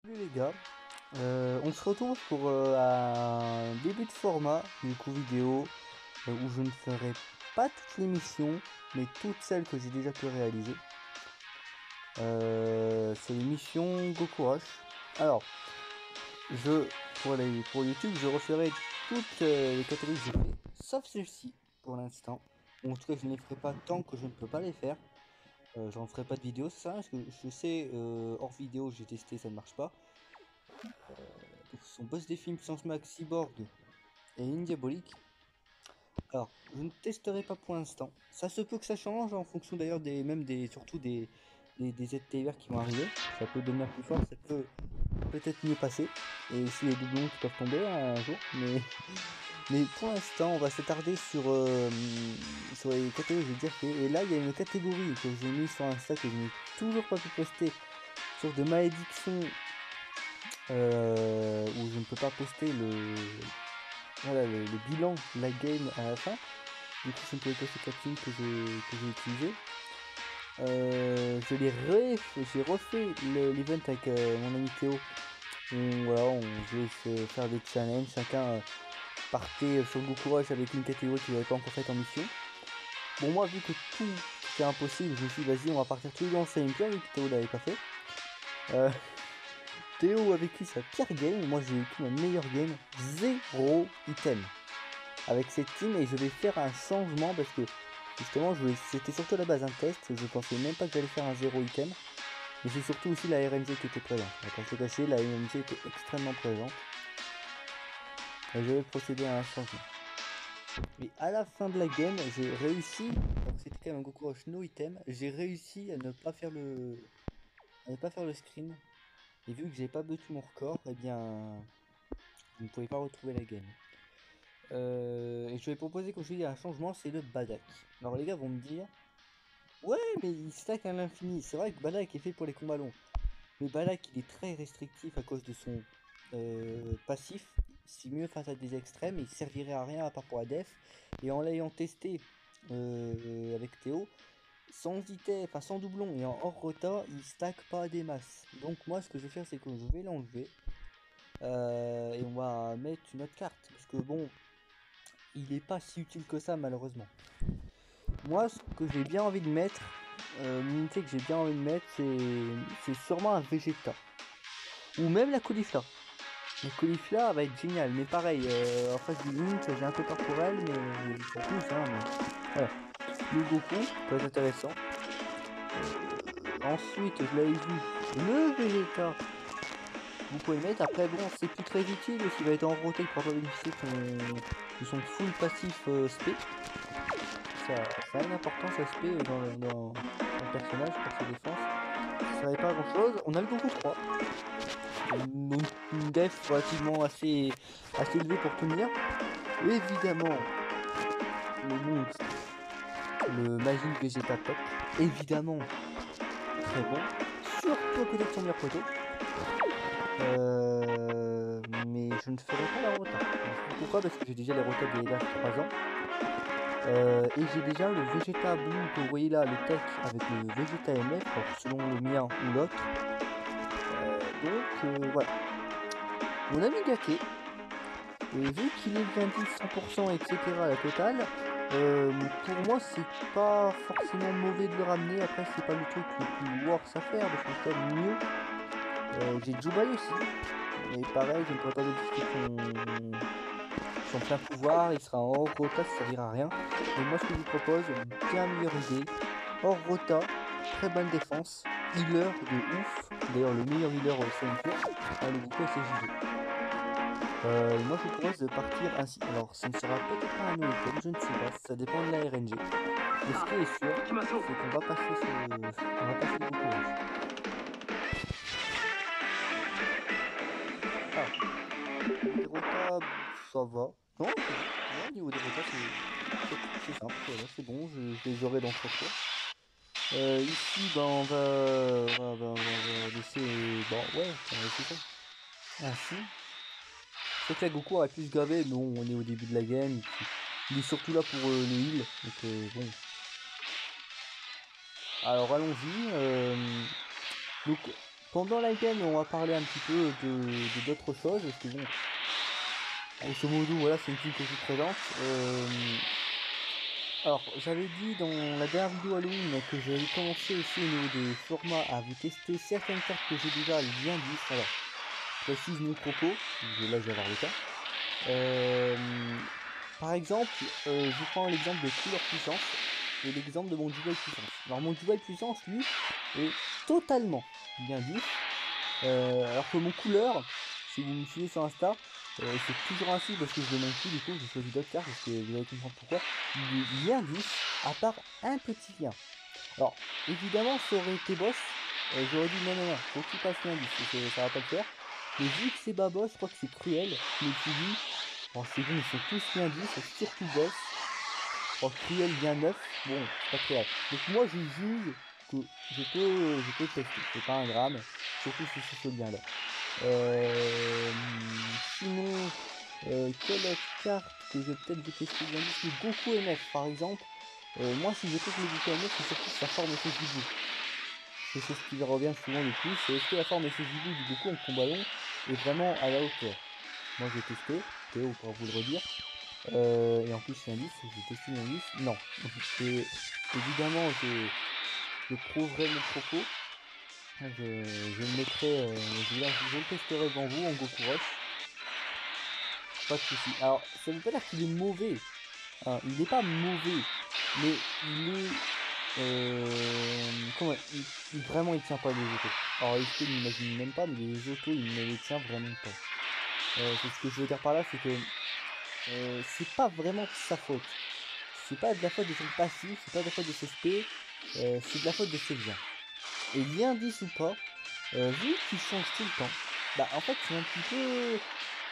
Salut les gars, on se retrouve pour un début de format, du coup vidéo, où je ne ferai pas toutes les missions, mais toutes celles que j'ai déjà pu réaliser. C'est les missions Goku Rush. Alors, pour YouTube, je referai toutes les catégories que j'ai fait, sauf celle-ci, pour l'instant. En tout cas, je ne les ferai pas tant que je ne peux pas les faire. J'en ferai pas de vidéo, c'est ça, parce que je sais, hors vidéo, j'ai testé, ça ne marche pas. Donc, ce sont Boss Défi, Puissance Max, Cyborg et Indiabolique. Alors, je ne testerai pas pour l'instant. Ça se peut que ça change en fonction d'ailleurs surtout des ZTVR qui vont arriver. Ça peut devenir plus fort, ça peut peut-être mieux passer. Et aussi les doublons qui peuvent tomber un jour. Mais pour l'instant, on va s'attarder sur les catégories que j'ai déjà fait. Et là, il y a une catégorie que j'ai mis sur Insta que je n'ai toujours pas pu poster sur de malédiction où je ne peux pas poster le bilan de la game à la fin. Du coup, je ne pouvais pas poster caption que j'ai utilisé. J'ai refait l'event avec mon ami Théo. Voilà, on voulait se faire des challenges. Chacun partait sur Goku Rush avec une catégorie qu'il n'avait pas encore faite en mission. Bon, moi, vu que tout était impossible, je me suis dit, vas-y, on va partir tous les deux en same game, vu que Théo l'avait pas fait. Théo a vécu sa pire game, moi j'ai vécu ma meilleure game, 0 item avec cette team, et je vais faire un changement parce que justement c'était surtout à la base un test, je pensais même pas que j'allais faire un 0 item, mais c'est surtout aussi la RNG qui était présente. Quand je te cacher, la RNG était extrêmement présente et je vais procéder à un changement. Et à la fin de la game, j'ai réussi, donc c'était quand même un Goku Rush no item, j'ai réussi à ne pas faire le screen. Et vu que j'ai pas battu mon record, eh bien, je ne pouvais pas retrouver la game. Et je vais proposer, comme je dis, un changement, c'est le Badak. Alors les gars vont me dire, ouais, mais il stack à l'infini. C'est vrai que Badak est fait pour les combats longs. Mais Badak, il est très restrictif à cause de son passif. C'est mieux face à des extrêmes, il servirait à rien à part pour la def. Et en l'ayant testé avec Théo, sans item, enfin sans doublon et en hors rota, il stack pas des masses. Donc moi, ce que je vais faire, c'est que je vais l'enlever. Et on va mettre une autre carte. Parce que bon, il est pas si utile que ça, malheureusement. Moi, ce que j'ai bien envie de mettre, l'unité que j'ai bien envie de mettre, c'est sûrement un Vegeta. Ou même la caulifla. La caulifla va être géniale, mais pareil, en face du Link, j'ai un peu peur pour elle, mais ça pousse, hein, mais... Voilà. Le Goku, peut être intéressant. Ensuite, je l'avais vu, le Vegeta. Vous pouvez le mettre, après bon, c'est plus très utile, s'il va être en roté, il pourra pas bénéficier de son full passif SP. Ça a une importance SP dans le personnage pour sa défense. Ça serait pas grand chose. On a le Goku 3. Une def relativement assez élevée pour tenir. Évidemment, le monstre, le Magic Vegeta Top. Évidemment, très bon. Surtout à côté de son meilleur poteau. Mais je ne ferai pas la rota. Pourquoi? Parce que j'ai déjà les rotas des LH 3 ans. Et j'ai déjà le Vegeta Blue que vous voyez là, le tech avec le Vegeta MF, selon le mien ou l'autre. Donc voilà. Mon ami Gake, et vu qu'il est d'indice 100%, etc. à la totale, pour moi c'est pas forcément mauvais de le ramener. Après, c'est pas le truc le plus worse à faire, parce que c'est quand même mieux. J'ai Jubai aussi, mais pareil, je ne pourrais pas modifier son plein pouvoir, il sera en hors rota, ça servira à rien. Donc moi ce que je vous propose, bien meilleure idée, hors rota, très bonne défense, healer de ouf, d'ailleurs le meilleur healer CMP, le Goku SSJV. Moi je vous propose de partir ainsi. Alors ce ne sera peut-être pas un no item, je ne sais pas, ça dépend de la RNG. Mais ce qui est sûr, c'est qu'on va passer le Goku Rush. Ah, les rotas, ça va. Non, au niveau des rotas, c'est simple, voilà, c'est bon, je les aurai dans 3 tours. Ici, bah, on va laisser... Bon, ouais, on va laisser ça. Ainsi. C'est que la Goku aurait pu se gaver, mais bon, on est au début de la game. Il est surtout là pour le heal, donc bon. Alors, allons-y. Donc, Pendant la game, on va parler un petit peu de d'autres choses, parce que bon, grosso modo, voilà, c'est une team que je présente. Alors, j'avais dit dans la dernière vidéo Halloween que j'avais commencé aussi au niveau des formats à vous tester certaines cartes que j'ai déjà lien 10. Alors, je précise mon propos, là je vais avoir le temps. Par exemple, je vous prends l'exemple de couleur puissance et l'exemple de mon duel puissance. Alors, mon duel puissance, lui, est totalement lien 10. Alors que mon couleur, si vous me suivez sur Insta, c'est toujours ainsi parce que je le manque plus, du coup j'ai choisi d'autres cartes parce que vous allez comprendre pourquoi. Il est lien 10 à part un petit lien. Alors évidemment ça aurait été boss, j'aurais dit non, faut qu'il passe lien 10, ça va pas le faire. Mais vu que c'est bas boss, je crois que c'est cruel, je me suis dit, bon c'est bon, ils sont tous lien 10, surtout boss. Oh, cruel lien 9, bon c'est pas très grave. Donc moi je juge que je peux tester, c'est pas un drame, surtout si c'est ce lien là. Sinon, quelle autre carte que je vais peut-être vous tester bien dit, le Goku MF par exemple. Moi, si je teste le Goku MF, c'est surtout sa forme SSJBU. C'est ce qui revient souvent le plus, c'est est-ce que la forme SSJBU du Goku en combat long est vraiment à la hauteur. Moi, j'ai testé, Théo pourra vous le redire. Et en plus, c'est un 10, j'ai testé un 10, non. Et évidemment, je prouverai mon propos. Je le mettrai, je le testerai devant vous en Goku Rush. Pas de soucis. Alors, ça veut pas dire qu'il est mauvais. Hein, il n'est pas mauvais, mais il est. Comment vraiment, il tient pas les autos. Alors, les autos, il n'imagine même pas, mais les autos, il ne les tient vraiment pas. C'est ce que je veux dire par là, c'est que c'est pas vraiment de sa faute. C'est pas de la faute de son passif, c'est pas de la faute de ses SP, c'est de la faute de ses liens. Et lien 10 ou pas, vu qu'il change tout le temps, bah en fait c'est un petit peu,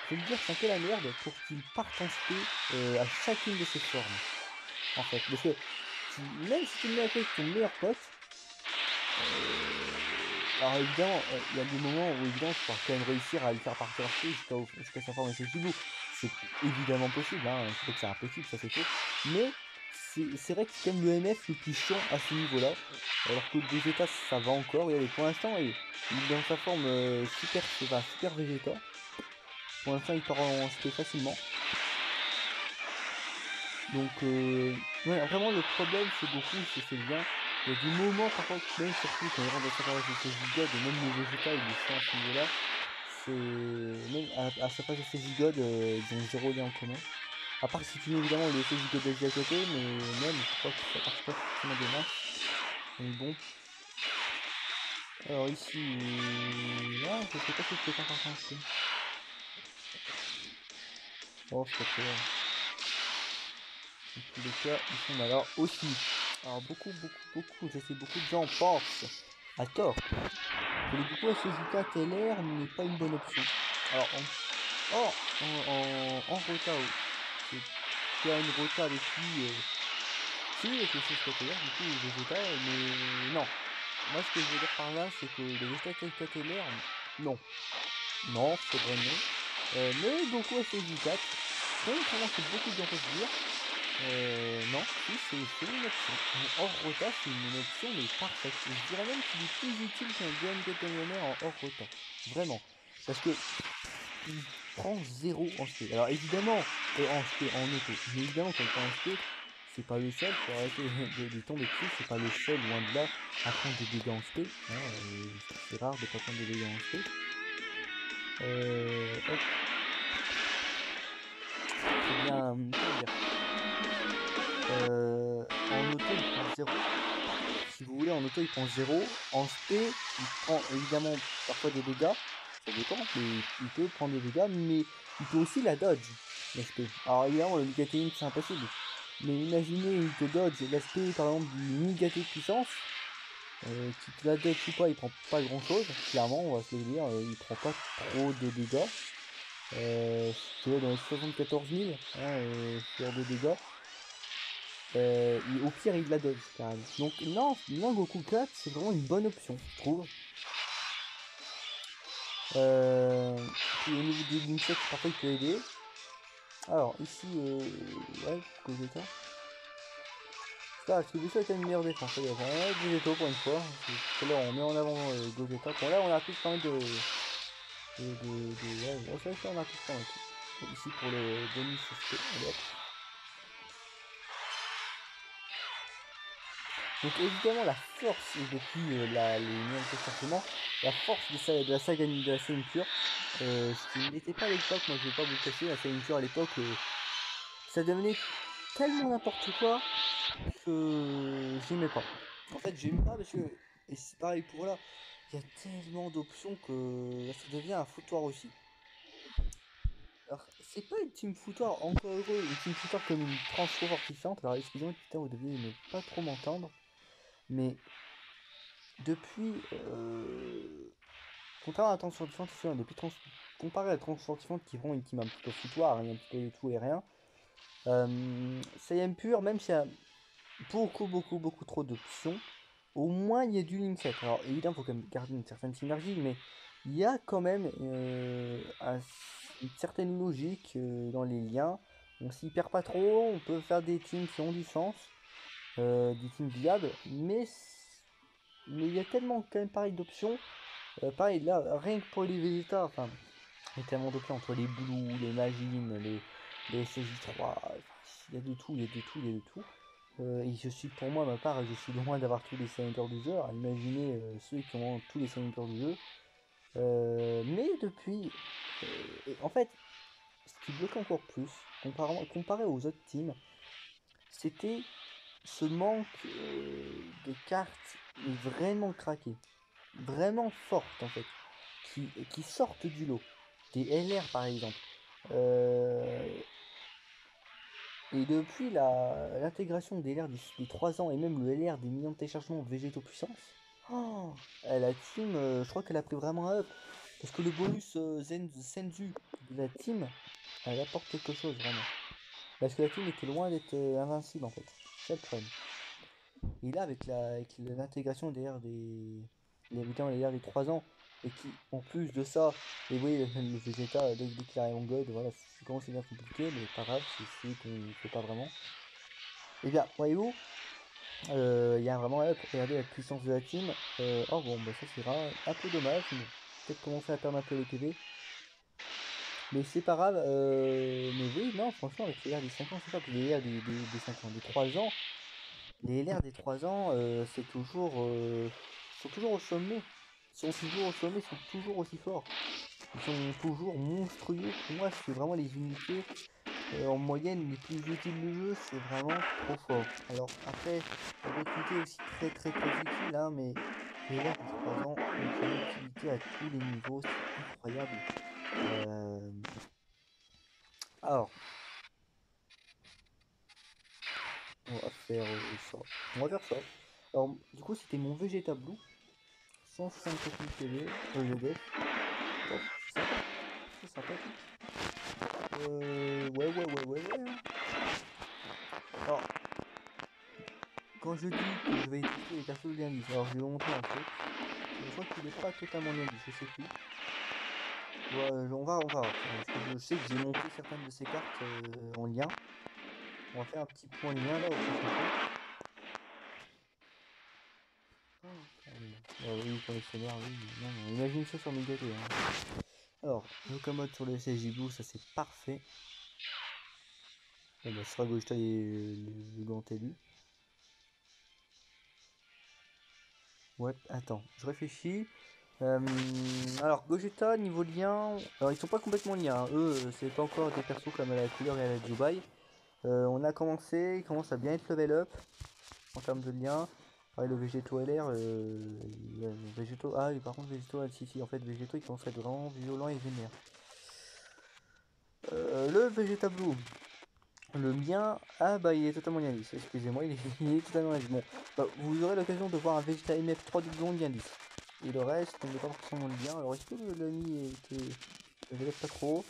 je vais le dire, c'est un peu la merde pour qu'il parte en SP à chacune de ses formes. En fait, parce que même si tu le mets avec ton meilleur pote, alors évidemment, il y a des moments où évidemment tu vas quand même réussir à le faire partir en SP jusqu'à sa forme SSJBU. C'est évidemment possible, hein, c'est pas que c'est impossible, ça c'est faux. Mais c'est vrai que c'est quand même le MF le plus chiant à ce niveau-là. Alors que Vegeta ça va encore, regardez, pour l'instant il est dans sa forme super Vegeta. Pour l'instant il part en SP facilement. Donc ouais, vraiment le problème c'est Goku, c'est ses liens. Il y a des moments par contre, même surtout quand il rentre dans sa phase de Gigod, et même le Vegeta il est chiant à ce niveau-là. C'est. Même à sa phase de Gigod, ils ont zéro lien en commun. À part si tu mets évidemment le Gigod d'Asie à côté, mais même je crois que ça marche pas forcément des masses. Donc bon. Alors ici. Là, je sais pas si je peux faire attention. Oh, c'est pas très grave. Dans tous les cas, ils sont alors aussi. Alors beaucoup, je sais beaucoup de gens pensent, à tort, que le Goku SSJK TLR n'est pas une bonne option. Alors en rota, tu as une rota avec lui, si, avec le SSJK TLR, du coup Vegeta, mais non. Moi ce que je veux dire par là, c'est que le Vegeta TLR, non. Non, c'est vrai non. Mais Goku SSJ4, contrairement à ce que beaucoup de gens peuvent dire, non, si, c'est une option. Hors rota, c'est une option mais parfaite. Je dirais même qu'il est plus utile qu'un GM en hors rota. Vraiment. Parce que il prend 0 en SP. Alors évidemment, en SP, en auto. Mais évidemment, quand il prend en SP, c'est pas le seul, faut arrêter de tomber dessus, c'est pas le seul, loin de là, à prendre des dégâts en SP. Hein, c'est rare de pas prendre des dégâts en SP. Hop. C'est bien, comment dire, en auto il prend 0. Si vous voulez, en auto il prend 0. En SP, il prend évidemment parfois des dégâts. Ça dépend, mais il peut prendre des dégâts, mais il peut aussi la dodge, l'SP. Alors évidemment, le Migatéine c'est impossible. Mais imaginez, il te dodge l'SP par exemple du Migaté de puissance. Qui te la dodge ou pas, il prend pas grand chose. Clairement, on va se le dire, il prend pas trop de dégâts. Tu vois, dans les 74 000 sur de dégâts. Au pire, il la dodge carrément. Donc, non, Goku 4, c'est vraiment une bonne option, je trouve. Puis au niveau des insectes, parfois il peut aider. Alors, ici, ouais, Gogeta. Ah, parce que Vegeta était une meilleure défense. Regarde, on a Végéto pour une fois. Tout à l'heure, on met en avant Gogeta. Bon, là, on a plus quand même ouais, c'est vrai qu'on a plus quand même. Bon, ici, pour le bonus, c'est... Allez, hop. Donc, évidemment, la force, depuis les miens de téléchargement, la force de la saga de la Saiyan Pure, ce qui n'était pas à l'époque, moi, je vais pas vous le cacher, la Saiyan Pure à l'époque, ça devenait tellement n'importe quoi que j'aimais pas. En fait, j'aime pas parce que, et c'est pareil pour là, il y a tellement d'options que ça devient un foutoir aussi. Alors, c'est pas une team foutoir, encore heureux, une team foutoir comme une transfo fortifiante. Alors, excusez-moi, putain, vous deviez ne pas trop m'entendre, mais depuis, contrairement à la transfo fortifiante, comparé à la transfo fortifiante qui rend une team un petit peu foutoir, hein, un petit peu de tout et rien, Saiyan Pure, même s'il y a beaucoup trop d'options, au moins il y a du link set. Alors évidemment, il faut quand même garder une certaine synergie, mais il y a quand même une certaine logique dans les liens. On s'y perd pas trop, on peut faire des teams qui ont du sens, des teams viables, mais il y a tellement quand même pareil d'options. Pareil là, rien que pour les Vegeta, enfin, il y a tellement d'options entre les Blue, les Magines, les SSJ3, enfin, il y a de tout, il y a de tout, il y a de tout. Et je suis, pour moi, à ma part, je suis loin d'avoir tous les sénateurs du jeu. Alors, imaginez ceux qui ont tous les sénateurs du jeu. Mais depuis, en fait, ce qui bloque encore plus, comparé aux autres teams, c'était ce manque de cartes vraiment craquées, vraiment fortes en fait, qui sortent du lot. Des LR par exemple. Euh, Et depuis l'intégration des LR des 3 ans et même le LR des millions de téléchargements végétaux puissance, oh, la team, je crois qu'elle a pris vraiment un up. Parce que le bonus Senzu de la team, elle apporte quelque chose vraiment. Parce que la team était loin d'être invincible en fait. C'est le problème. Et là, avec l'intégration des LR évidemment, les LR des 3 ans, et qui, en plus de ça, et oui, le Vegeta, dès qu'il arrive en God, voilà, c'est comment c'est bien compliqué, mais pas grave, c'est qu'on ne fait pas vraiment. Et bien, voyez-vous, il y a vraiment up, regardez la puissance de la team. Oh bon, bah ça c'est un peu dommage, mais peut-être commencer à perdre un peu les PV. Mais c'est pas grave, mais oui, non, franchement, avec les LR des 5 ans, c'est ça, puis les LR des 5 ans, des 3 ans, les LR des 3 ans, c'est toujours, sont toujours au sommet. Ils sont toujours au sommet, ils sont toujours aussi forts. Ils sont toujours monstrueux. Pour moi, c'est vraiment les unités en moyenne les plus utiles du jeu, c'est vraiment trop fort. Alors après, il y a d'autres unités aussi très utiles, hein, mais les LR des 3 ans ont une utilité à tous les niveaux, c'est incroyable. Euh, Alors, on va faire ça. On va faire ça. Alors, du coup, c'était mon Vegeta Blue. 164 000 PV, GDF. Oh, c'est sympathique. Ouais. Hein. Alors, quand je dis que je vais étudier les persos de l'indice, alors je vais vous montrer un truc. Je crois qu'il n'est pas totalement l'indice, je sais plus. Ouais, on va voir. Parce que je sais que j'ai monté certaines de ces cartes en lien. On va faire un petit point de lien là au prochain coup. Oui, collectionneur, oui. Non, imagine ça sur Megato. Hein. Alors, Locomote sur le SSJ Blue, ça c'est parfait. Bon, bah, ce sera Gogeta et le grand élu. Ouais, attends, je réfléchis. Alors, Gogeta, niveau lien, alors ils sont pas complètement liés, hein. Eux, c'est pas encore des persos comme à la couleur et à la Dubaï. On a commencé, il commence à bien être level up en termes de lien. Pareil, le Végéto LR, le Végéto, ah, et par contre, Végéto, si, en fait, Végéto, il commence à être vraiment violent et vénère. Le Vegeta Blue, le mien, ah bah il est totalement lien lisse, excusez-moi, il est totalement lien lisse. Bon, bah, vous aurez l'occasion de voir un Vegeta MF3 doublon lien lisse. Et le reste, on n'est pas forcément lien. Alors, est-ce que l'ami était. Je l'ai pas trop.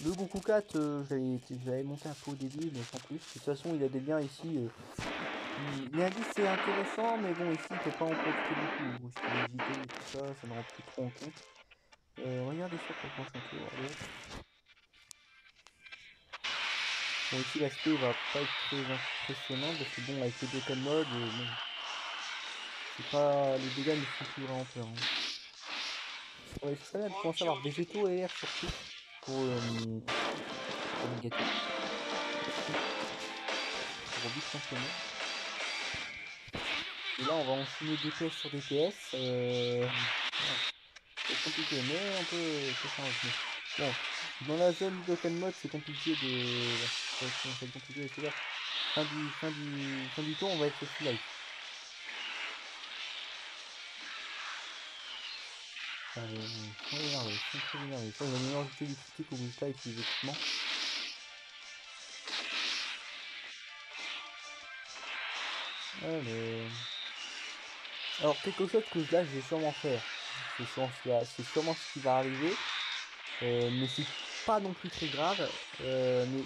Le Goku 4, je l'avais monté un peu au début, mais sans plus. De toute façon, il a des liens ici. L'indice c'est intéressant, mais bon, ici il peut pas en profiter beaucoup. Je peux éviter et tout ça, ça ne rend plus trop en compte. Regardez ça pour le prochain tour. Allez. Bon, ici l'aspect va pas être très impressionnant parce que bon, avec le Dokkan mode, bon, c'est pas, les dégâts ne font plus vraiment peur. Hein. Ouais, ce serait bien de commencer à avoir végétaux et air surtout pour Nigato. Pour vite s'enchaîner. Et là, on va enchaîner DPS sur DPS. C'est compliqué, mais on peut faire un rythme. Bon, dans la zone d'open mode, c'est compliqué de. C'est compliqué, c'est-à-dire, fin du tour, on va être full life. Ils sont énervés, ils sont très énervés. Ça, il va nous rajouter du critique au résultat avec les équipements. Allez. Alors, quelque chose que là, je vais sûrement faire. C'est sûrement ce qui va arriver. Mais c'est pas non plus très grave. Mais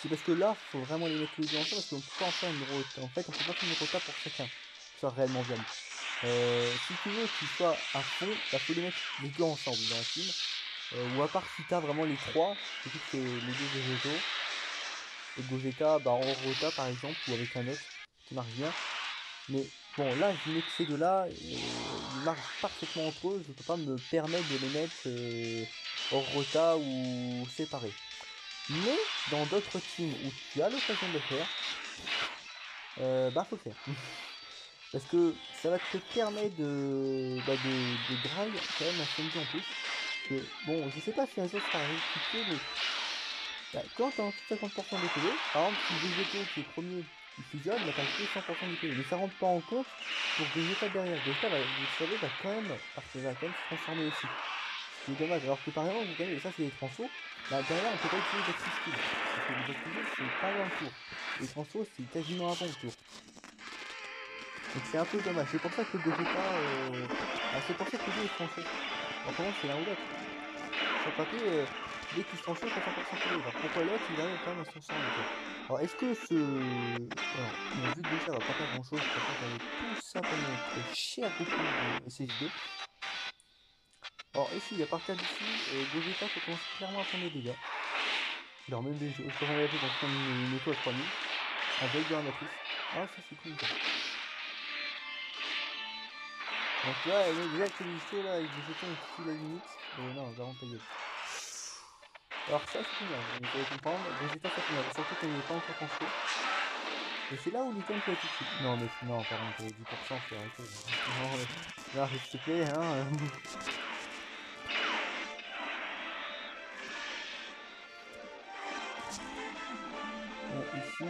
c'est parce que là, faut vraiment les mettre tous les deux ensemble parce qu'on peut pas en faire une rota. En fait, on peut pas faire une rota pour chacun. Que soit réellement viable. Si tu veux qu'ils soient à fond, il faut les mettre les deux ensemble dans la team. Ou à part si t'as vraiment les trois, du coup c'est les deux végétaux. Et Gogeta bah, en rota par exemple, ou avec un autre qui marche bien. Mais bon, là je mets que ces deux-là, ils marchent parfaitement entre eux, je peux pas me permettre de les mettre hors rota ou séparés. Mais dans d'autres teams où tu as l'occasion de le faire, bah faut le faire. Parce que ça va te permettre de drive quand même un SMG en plus. Que, bon, je sais pas si un jour ça sera rectifié, mais bah, quand t'as 50% de PV, par exemple, si Végéto qui est premier, il fusionne, bah t'as que 100% du PV. Mais ça rentre pas en compte pour Vegeta derrière. Vegeta, vous savez, va quand même se transformer aussi. Ce qui est dommage. Alors que par exemple, vous voyez, ça c'est les transfos. Bah, derrière, on peut pas utiliser les skills. Parce que les skills, c'est pas avant le tour. Les transfos, c'est quasiment avant le tour. Donc c'est un peu dommage. C'est pour ça que Gogeta. C'est pour ça que lui est transfo. En ce moment, c'est l'un ou l'autre. Sur le papier, dès qu'il se transfo, il fait 100% PV. Alors pourquoi l'autre, il arrive quand même à se transformer quoi. Alors est-ce que ce. Alors, bon, vu que déjà, va pas faire grand chose, je préfère qu'on ait tout simplement notre cher Goku de SSD. Alors ici, à partir d'ici, Gogeta peut commencer clairement à prendre des dégâts. Alors même des jeux, je peux envoyer pour prendre une auto à 3000 avec de la matrice. Ah ça c'est cool ça. Donc là, elle est déjà avec les sauts là, avec des jetons et tout la limite. Non, va rendre ta gueule. Alors ça c'est génial, vous allez comprendre, Vegeta ça fait mal, surtout qu'on n'est pas encore transfo. Et c'est là où l'item peut être utile. Non mais non, par contre, 10% faut arrêter. Non, là, s'il te plaît, hein. Bon, ici,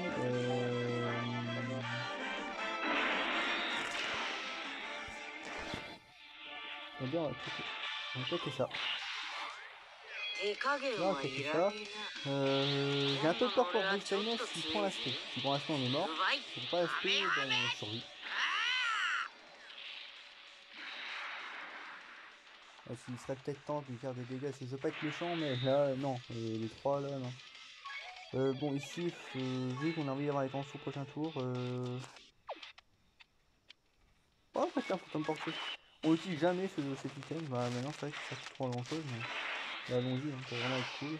eh bien, on va péter ça. Là, on va péter ça. J'ai un peu peur pour Vegetaino s'il prend l'aspect. S'il prend l'aspect, on est mort. S'il prend pas l'aspect, ben, on survit. Ah, s'il serait peut-être temps de lui faire des dégâts, parce que je veux pas être méchant, mais là, non. Les trois, là, non. Bon, ici, vu qu'on a envie d'avoir les tensions au prochain tour, oh, bah tiens, faut t'emporter. On utilise jamais cet item. Bah, maintenant, c'est vrai que ça coûte trop grand chose, mais allons-y, hein, pour vraiment être cool.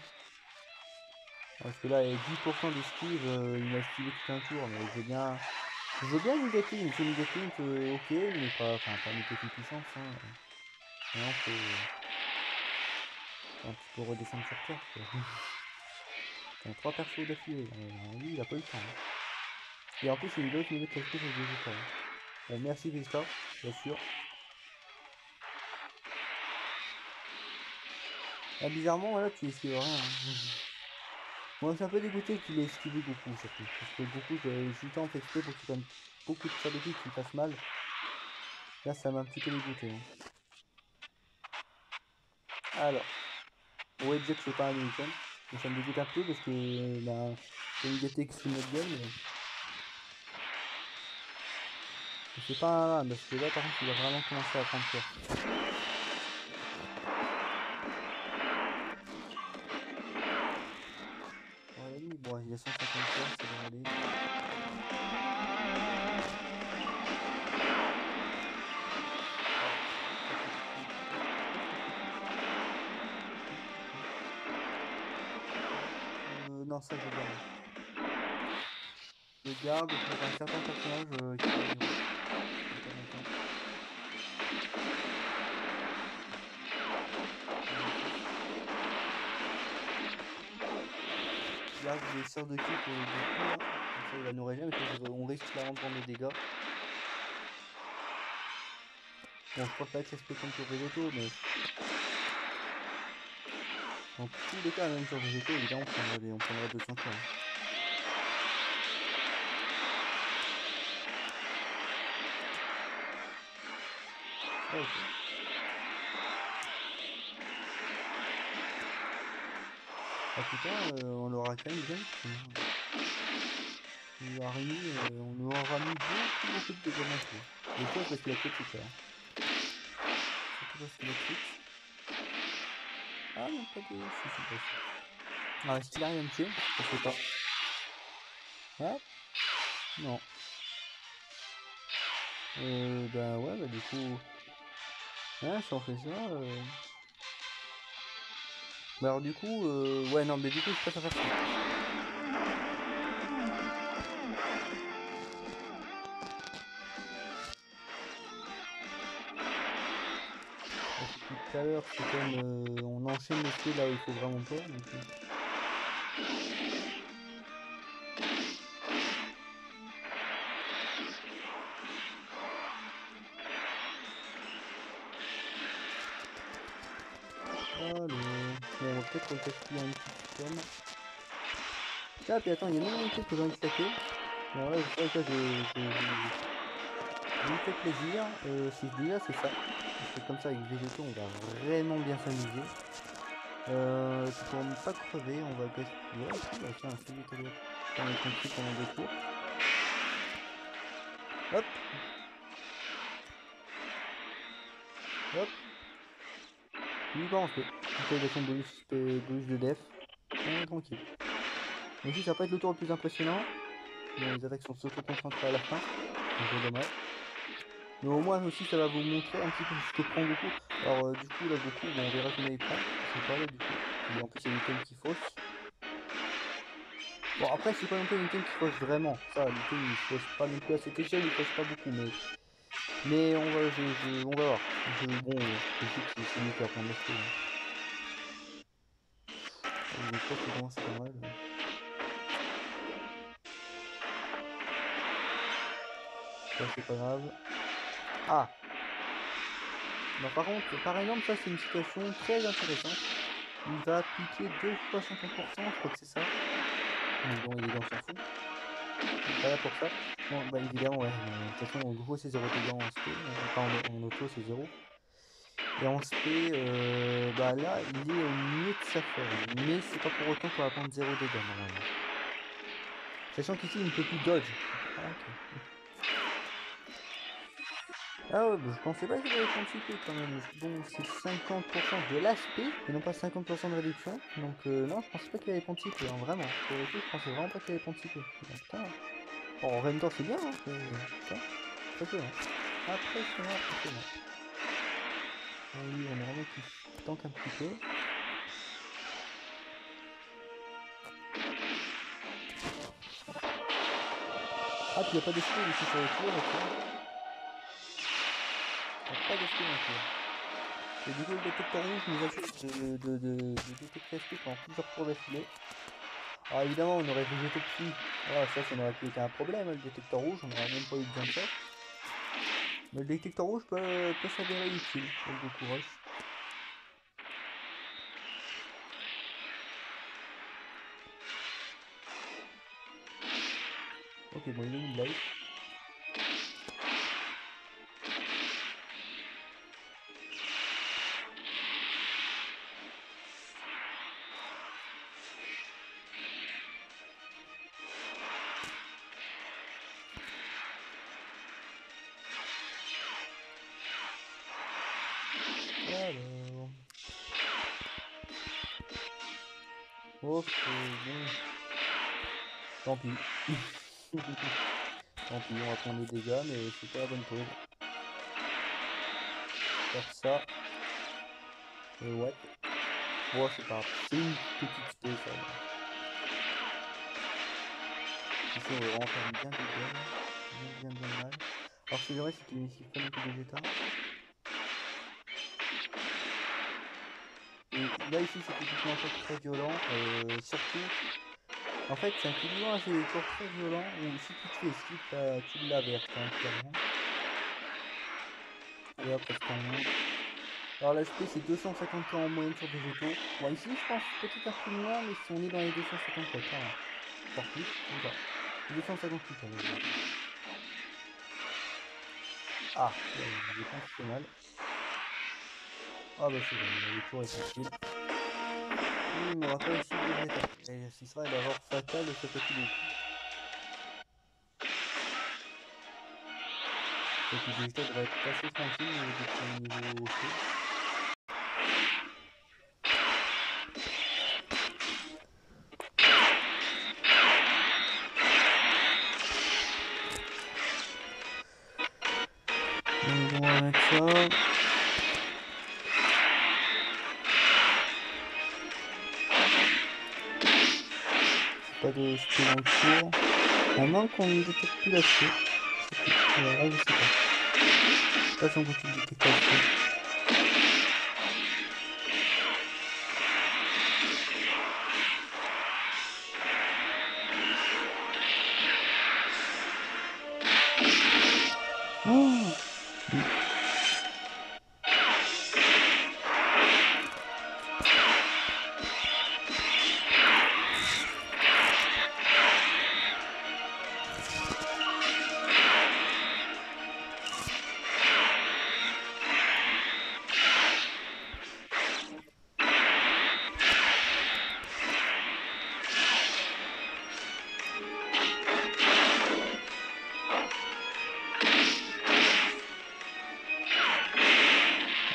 Parce que là, il y a 10% d'esquive, il m'a esquivé tout un tour, mais je veux bien Nigatint, c'est Nigatint, ok, mais pas une petite puissance, hein. Maintenant, faut un petit peu redescendre sur terre, quoi. Putain, 3 persos d'affilée, lui, il a pas eu le temps. Hein. Et en plus, il y a une vidéo qui me met quelque chose avec Vegeta. Hein. Bon, merci Vegeta, bien sûr. Ah, bizarrement, là, tu esquives rien. Hein. Moi, je suis un peu dégoûté qu'il ait esquivé Goku, surtout. Parce que Goku, j'ai eu temps fait exprès pour qu'il prenne beaucoup de tirs de qui qu'il fasse mal. Là, ça m'a un petit peu dégoûté. Hein. Alors, on va dire que c'est pas un item. Mais ça me dégoûte un peu parce que, bah, c'est une gâté extreme notre game. Mais c'est pas un run, parce que là, par contre, il a vraiment commencé à prendre cher. Bon, à la limite, bon, il a 150 cher, ça devrait aller. Non, ça je veux bien. je garde pour un certain personnage qui est pas longtemps. Je garde les sœurs de qui pour le coup là. Comme ça il va nous régénérer, mais on risque clairement de prendre des dégâts. Bon, je crois pas que ça se peut comme sur Végétaux, mais dans tous les cas, même sur Végétaux, évidemment, on prendra 200 points. Ok. Ah putain, on l'aura quand même bien. On aura mis beaucoup de dégâts d'un coup. Et toi, parce qu'il a critique là. Surtout parce qu'il a critique. Ah non, pas de... Si, si, pas si. Ah, est-ce qu'il arrive à me tuer? Je sais pas. Ah? Non. Bah ouais, bah du coup... Hein, si on fait ça... Bah alors du coup... Ouais, non, mais du coup, je préfère faire ça. Parce que tout à l'heure, c'est comme... on enchaîne les skills là où il faut vraiment pas, donc... Allô. Bon, on va peut-être recaster un petit item. Ah, puis attends, il y a même une chose que j'ai envie de claquer. Bon, là, c'est vrai que là, je me fais plaisir. C'est déjà, c'est ça. Parce que comme ça, avec Végétaux, on va vraiment bien s'amuser. Pour ne pas crever, on va gaspiller. Ouais, si, bah, tiens, c'est Végétaux. On va mettre un truc pendant 2 tours. Hop. Hop. Lui, bah, on se fait. Utilisation bonus de def. On est tranquille. Ici, ça va pas être le tour le plus impressionnant. Bon, les attaques sont s'auto-concentrées à la fin. Un peu dommage. Mais au moins aussi, ça va vous montrer un petit peu ce que prend Goku. Alors, du coup, là, Goku, bon, on verra combien il prend. Je sais pas, là, du coup. Et en plus, il y a l'item qui fausse. Bon, après, c'est pas non plus un item qui fausse vraiment. Ça, l'item, il fausse pas non plus à cette échelle, il fausse pas beaucoup. Mais on va, on va voir. Bon, je sais que c'est mieux qu'à prendre l'aspect. Le tour qui commence pas mal. Ça, c'est pas grave. Ah! Bah, par contre, par exemple, ça, c'est une situation très intéressante. Il va appliquer 2 fois 50%, je crois que c'est ça. Mais bon, il on s'en fout. Il est pas là pour ça. Bon, bah évidemment, ouais. De toute façon, en gros, c'est 0 dégâts en SP. Enfin, en auto, c'est 0. Et en SP, bah là, il est au mieux de sa forme. Mais c'est pas pour autant qu'on va prendre 0 dégâts, normalement. Sachant qu'ici, il ne peut plus dodge. Ah, ok. Ah ouais, bah, je pensais pas qu'il allait prendre si peu quand même. Bon, c'est 50% de l'aspect et non pas 50% de réduction. Donc non, je pensais pas qu'il allait prendre si peu, hein, vraiment. Pour le coup, je pensais vraiment pas qu'il allait prendre si peu. Donc, putain. Bon, en même temps, c'est bien, hein. Putain, très peu, hein. Impressionnant, impressionnant. Bon, lui, on est vraiment qui tank un petit peu. Ah, puis il n'y a pas d'esprit ici sur le tour, ok. Il n'y a pas d'esprit non plus. Et du coup, le détecteur rouge nous assure de détecter SP pendant plusieurs tours d'affilée. Alors évidemment, on aurait végétaux dessus. Voilà, ça n'aurait plus été un problème, le détecteur rouge, on n'aurait même pas eu besoin de ça. Mais le détecteur rouge peut s'avérer utile pour le Goku Rush. Ok, bon, il est une life. Alors... Oh, bon... Tant pis. Tant pis, on va prendre des dégâts, mais c'est pas la bonne pause. Faire ça. Ouais. Bon, c'est pas grave. C'est une petite space, ça. ici on va vraiment faire bien de gueule. Bien mal. Alors c'est vrai, c'est qu'il esquive pas non plus Vegeta. Et là ici c'est typiquement un peu très violent. Surtout, en fait c'est un équilibre assez toujours très violent où si tu te fais esquive, tu l'as verte, hein, clairement. Et hop, reste en moins. Alors l'HP c'est 250k en moyenne sur Végétaux. Bon ici je pense peut-être un peu moins, mais si on est dans les 250k, hein. Voire plus, comme ça. 258 on va dire. Ah, j'ai pas fait mal. Ah bah c'est bon, le tour est facile. Il m'aura pas ici Vegeta. Et ce sera l'erreur fatale de ce petit Goku. Et puis Vegeta devrait être assez tranquille depuis un niveau feu. Donc on va mettre ça. Pas de spé dans le tour. À moins qu'on ne détecte plus la spé. Là je sais pas. Je sais pas si on continue de détecter la spé. Oh,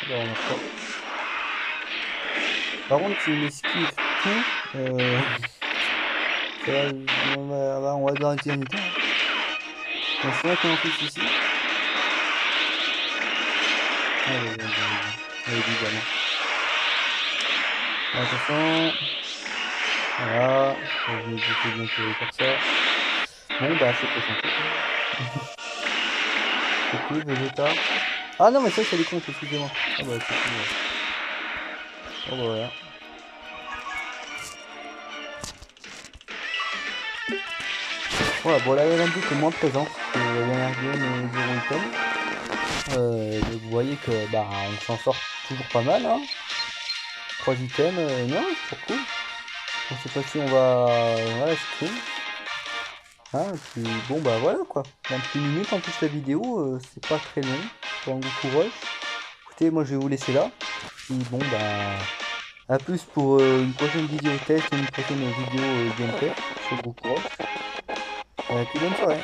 alors on a pas. Par contre, si on esquive tout, on va dans la éternité. Donc c'est vrai qu'on en plus ici. Allez, évidemment. Attention. Voilà. Je me doutais bien qu'il allait faire ça. Bon, bah, c'est prochain tour. C'est cool, Vegeta. Ah non, mais ça, c'est les comptes, excusez-moi. Ah bah, c'est cool. Ouais. Oh bah, voilà. Voilà, bon, la LMD est moins présente que la dernière game 0 item. Donc vous voyez que bah on s'en sort toujours pas mal, hein. 3 items, non, c'est cool. Bon, cette fois-ci on va. Voilà, c'est cool. Hein, et puis bon bah voilà quoi. 28 minutes en plus la vidéo, c'est pas très long pour un Goku Rush. Écoutez, moi je vais vous laisser là. Et bon bah à plus pour une prochaine vidéo test et une prochaine vidéo gameplay sur Goku Rush. Et puis bonne soirée.